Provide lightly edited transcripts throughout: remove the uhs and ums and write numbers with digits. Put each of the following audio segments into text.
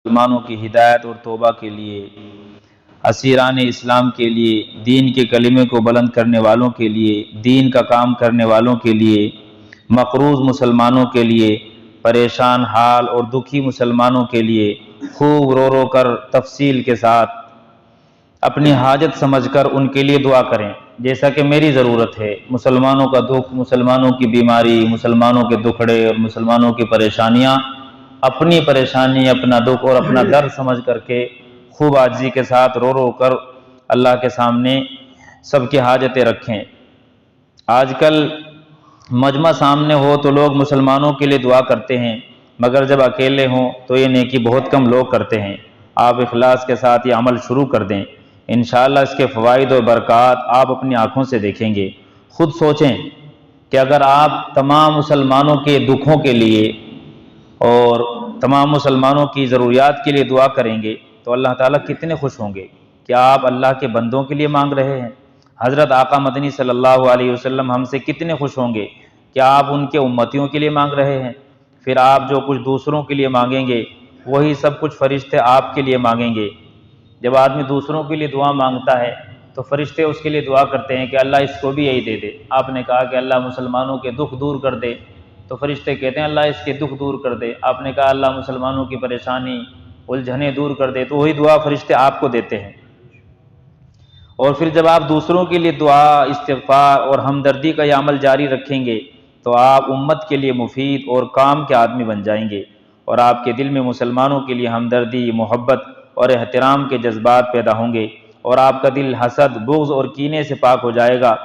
مسلمانوں کی ہدایت اور توبہ کے لیے، اسیران اسلام کے لیے، دین کے کلمے کو بلند کرنے والوں کے لیے، دین کا کام کرنے والوں کے لیے، مقروض مسلمانوں کے لیے، پریشان حال اور دکھی مسلمانوں کے لیے خوب رو رو کر تفصیل کے ساتھ اپنی حاجت سمجھ کر ان کے لیے دعا کریں، جیسا کہ میری ضرورت ہے۔ مسلمانوں کا دکھ، مسلمانوں کی بیماری، مسلمانوں کے دکھڑے اور مسلمانوں کی پریشانیاں، اپنی پریشانی، اپنا دکھ اور اپنا درد سمجھ کر کے خوب عاجزی کے ساتھ رو رو کر اللہ کے سامنے سب کی حاجتیں رکھیں۔ آج کل مجمع سامنے ہو تو لوگ مسلمانوں کے لیے دعا کرتے ہیں، مگر جب اکیلے ہوں تو یہ نیکی بہت کم لوگ کرتے ہیں۔ آپ اخلاص کے ساتھ یہ عمل شروع کر دیں، انشاءاللہ اس کے فوائد و برکات آپ اپنی آنکھوں سے دیکھیں گے۔ خود سوچیں کہ اگر آپ تمام مسلمانوں کے دکھوں کے لیے اور تمام مسلمانوں کی ضروریات کے لیے دعا کریں گے تو اللہ تعالیٰ کتنے خوش ہوں گے۔ کیا آپ اللہ کے بندوں کے لیے مانگ رہے ہیں؟ حضرت آقا مدنی صلی اللہ علیہ وسلم ہم سے کتنے خوش ہوں گے۔ کیا آپ ان کے امتیوں کے لیے مانگ رہے ہیں؟ پھر آپ جو کچھ دوسروں کے لیے مانگیں گے وہی سب کچھ فرشتے آپ کے لیے مانگیں گے۔ جب آدمی دوسروں کے لیے دعا مانگتا ہے تو فرشتے اس کے لیے دعا کرتے ہیں کہ اللہ اس کو بھی یہی دے دے۔ آپ نے کہا کہ اللہ مسلمانوں کے دکھ دور کر دے تو فرشتے کہتے ہیں اللہ اس کے دکھ دور کر دے۔ آپ نے کہا اللہ مسلمانوں کی پریشانی، الجھنیں دور کر دے تو وہی دعا فرشتے آپ کو دیتے ہیں۔ اور پھر جب آپ دوسروں کے لیے دعا، استغفار اور ہمدردی کا یہ عمل جاری رکھیں گے تو آپ امت کے لیے مفید اور کام کے آدمی بن جائیں گے، اور آپ کے دل میں مسلمانوں کے لیے ہمدردی، محبت اور احترام کے جذبات پیدا ہوں گے، اور آپ کا دل حسد، بغض اور کینے سے پاک ہو جائے گا۔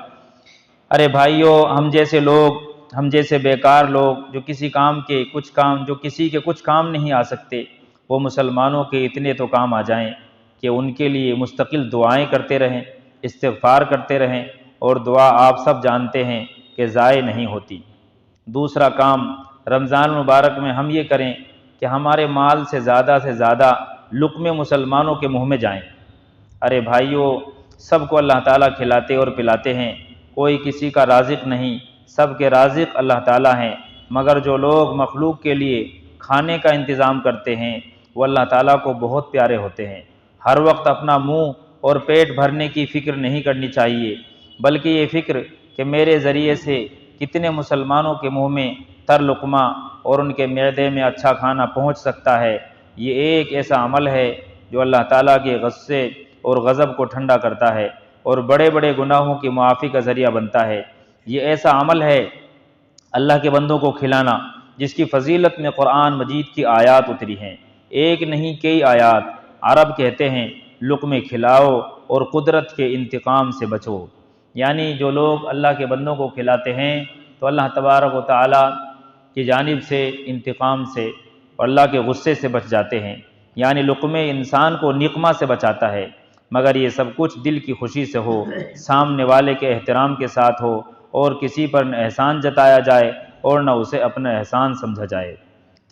ارے بھائیو، ہم جیسے بیکار لوگ جو کسی کے کچھ کام نہیں آ سکتے، وہ مسلمانوں کے اتنے تو کام آ جائیں کہ ان کے لیے مستقل دعائیں کرتے رہیں، استغفار کرتے رہیں، اور دعا آپ سب جانتے ہیں کہ ضائع نہیں ہوتی۔ دوسرا کام، رمضان المبارک میں ہم یہ کریں کہ ہمارے مال سے زیادہ لقمے مسلمانوں کے منہ میں جائیں۔ ارے بھائیو، سب کو اللہ تعالیٰ کھلاتے اور پلاتے ہیں، کوئی کسی کا رازق نہیں، سب کے رازق اللہ تعالیٰ ہیں، مگر جو لوگ مخلوق کے لیے کھانے کا انتظام کرتے ہیں وہ اللہ تعالیٰ کو بہت پیارے ہوتے ہیں۔ ہر وقت اپنا منہ اور پیٹ بھرنے کی فکر نہیں کرنی چاہیے، بلکہ یہ فکر کہ میرے ذریعے سے کتنے مسلمانوں کے منہ میں تر لقمہ اور ان کے معدے میں اچھا کھانا پہنچ سکتا ہے۔ یہ ایک ایسا عمل ہے جو اللہ تعالیٰ کے غصے اور غضب کو ٹھنڈا کرتا ہے اور بڑے بڑے گناہوں کی معافی کا ذریعہ بنتا ہے۔ یہ ایسا عمل ہے اللہ کے بندوں کو کھلانا جس کی فضیلت میں قرآن مجید کی آیات اتری ہیں، ایک نہیں کئی آیات۔ عرب کہتے ہیں لقمے کھلاؤ اور قدرت کے انتقام سے بچو، یعنی جو لوگ اللہ کے بندوں کو کھلاتے ہیں تو اللہ تبارک و تعالیٰ کی جانب سے انتقام سے اور اللہ کے غصے سے بچ جاتے ہیں۔ یعنی لقمے انسان کو نقمہ سے بچاتا ہے، مگر یہ سب کچھ دل کی خوشی سے ہو، سامنے والے کے احترام کے ساتھ ہو، اور کسی پر نہ احسان جتایا جائے اور نہ اسے اپنا احسان سمجھا جائے۔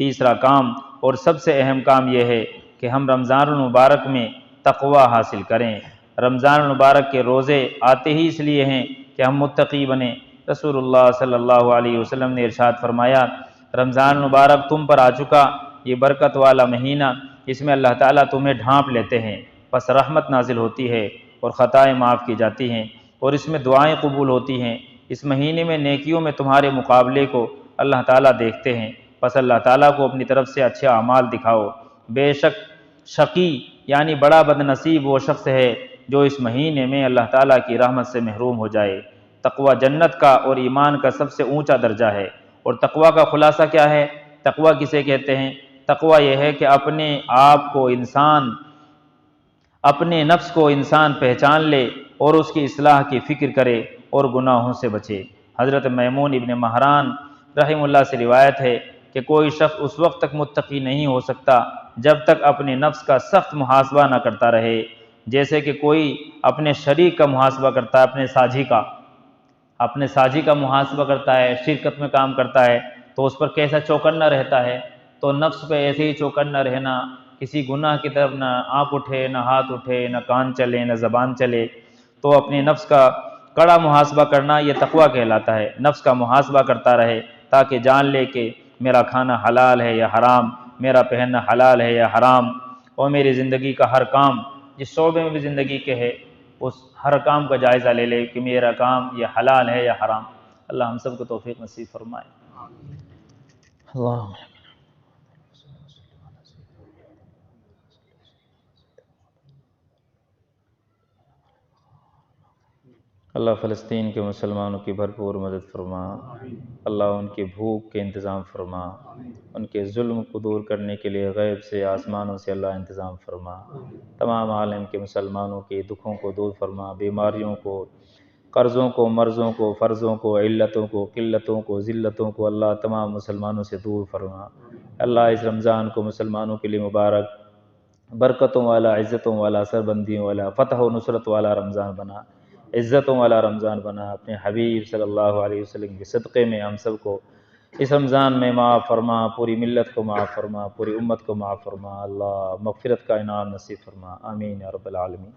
تیسرا کام اور سب سے اہم کام یہ ہے کہ ہم رمضان المبارک میں تقوی حاصل کریں۔ رمضان المبارک کے روزے آتے ہی اس لیے ہیں کہ ہم متقی بنیں۔ رسول اللہ صلی اللہ علیہ وسلم نے ارشاد فرمایا، رمضان المبارک تم پر آ چکا، یہ برکت والا مہینہ، اس میں اللہ تعالیٰ تمہیں ڈھانپ لیتے ہیں، پس رحمت نازل ہوتی ہے اور خطائیں معاف کی جاتی ہیں، اور اس میں دعائیں قبول ہوتی ہیں۔ اس مہینے میں نیکیوں میں تمہارے مقابلے کو اللہ تعالیٰ دیکھتے ہیں، پس اللہ تعالیٰ کو اپنی طرف سے اچھے اعمال دکھاؤ۔ بے شک شقی یعنی بڑا بد نصیب وہ شخص ہے جو اس مہینے میں اللہ تعالیٰ کی رحمت سے محروم ہو جائے۔ تقوی جنت کا اور ایمان کا سب سے اونچا درجہ ہے۔ اور تقوی کا خلاصہ کیا ہے؟ تقوی کسے کہتے ہیں؟ تقوی یہ ہے کہ اپنے نفس کو انسان پہچان لے اور اس کی اصلاح کی فکر کرے اور گناہوں سے بچے۔ حضرت میمون ابن مہران رحم اللہ سے روایت ہے کہ کوئی شخص اس وقت تک متقی نہیں ہو سکتا جب تک اپنے نفس کا سخت محاسبہ نہ کرتا رہے، جیسے کہ کوئی اپنے شریک کا محاسبہ کرتا ہے، اپنے ساجی کا محاسبہ کرتا ہے، شرکت میں کام کرتا ہے تو اس پر کیسا چوکنا رہتا ہے، تو نفس پہ ایسے ہی چوکنا رہنا، کسی گناہ کی طرف نہ آنکھ اٹھے، نہ ہاتھ اٹھے، نہ کان چلے، نہ زبان چلے، تو اپنے نفس کا کڑا محاسبہ کرنا یہ تقویٰ کہلاتا ہے۔ نفس کا محاسبہ کرتا رہے تاکہ جان لے کہ میرا کھانا حلال ہے یا حرام، میرا پہننا حلال ہے یا حرام، اور میری زندگی کا ہر کام جس شعبے میں بھی زندگی کے ہے اس ہر کام کا جائزہ لے لے کہ میرا کام یہ حلال ہے یا حرام۔ اللہ ہم سب کو توفیق نصیب فرمائے۔ اللہم اللہ فلسطین کے مسلمانوں کی بھرپور مدد فرما، اللہ ان کی بھوک کے انتظام فرما، ان کے ظلم کو دور کرنے کے لیے غیب سے آسمانوں سے اللہ انتظام فرما، تمام عالم کے مسلمانوں کے دکھوں کو دور فرما، بیماریوں کو، قرضوں کو، مرضوں کو، فرضوں کو، علتوں کو، قلتوں کو، ذلتوں کو اللہ تمام مسلمانوں سے دور فرما۔ اللہ اس رمضان کو مسلمانوں کے لیے مبارک، برکتوں والا، عزتوں والا، سربندیوں والا، فتح و نصرت والا رمضان بنا، عزتوں والا رمضان بنا۔ اپنے حبیب صلی اللہ علیہ وسلم کے صدقے میں ہم سب کو اس رمضان میں معاف فرما، پوری ملت کو معاف فرما، پوری امت کو معاف فرما، اللہ مغفرت کا انعام نصیب فرما، آمین یا رب العالمین۔